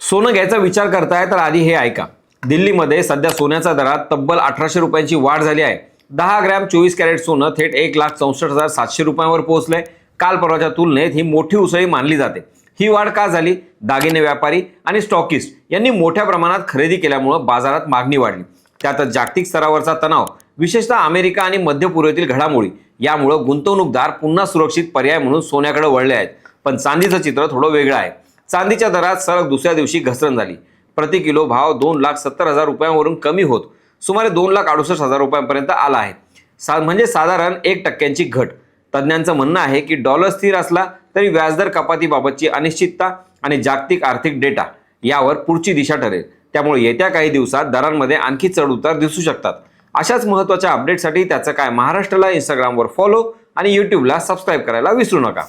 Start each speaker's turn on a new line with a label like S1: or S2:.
S1: सोनं घ्यायचा विचार करताय तर आधी हे ऐका। दिल्लीमध्ये सध्या सोन्याच्या दरात तब्बल 1800 रुपयांची वाढ झाली आहे। 10 ग्रॅम 24 कॅरेट सोनं थेट 1,64,700 रुपयांवर पोहोचलंय। काल परवाच्या तुलनेत ही मोठी उसळी मानली जाते। ही वाढ का झाली? दागिने व्यापारी आणि स्टॉकिस्ट यांनी मोठ्या प्रमाणात खरेदी केल्यामुळे बाजारात मागणी वाढली। त्यातच जागतिक स्तरावरचा तणाव, विशेषतः अमेरिका आणि मध्य पूर्वेतील घडामोडी यामुळे गुंतवणूकदार पुन्हा सुरक्षित पर्याय म्हणून सोन्याकडे वळले आहेत। पण चांदीचं चित्र थोडं वेगळं आहे। चांदीच्या दरात सलग दुसऱ्या दिवशी घसरण झाली। प्रति किलो भाव 2,70,000 रुपयांवरून कमी होत सुमारे 2,68,000 रुपयांपर्यंत आला आहे। म्हणजे साधारण 1% घट। तज्ज्ञांचं म्हणणं आहे की डॉलर स्थिर असला तरी व्याजदर कपातीबाबतची अनिश्चितता आणि जागतिक आर्थिक डेटा यावर पुढची दिशा ठरेल। त्यामुळे येत्या काही दिवसात दरांमध्ये आणखी चढउतार दिसू शकतात। अशाच महत्त्वाच्या अपडेटसाठी त्याचं काय महाराष्ट्राला इंस्टाग्रामवर फॉलो आणि यूट्यूबला सबस्क्राईब करायला विसरू नका।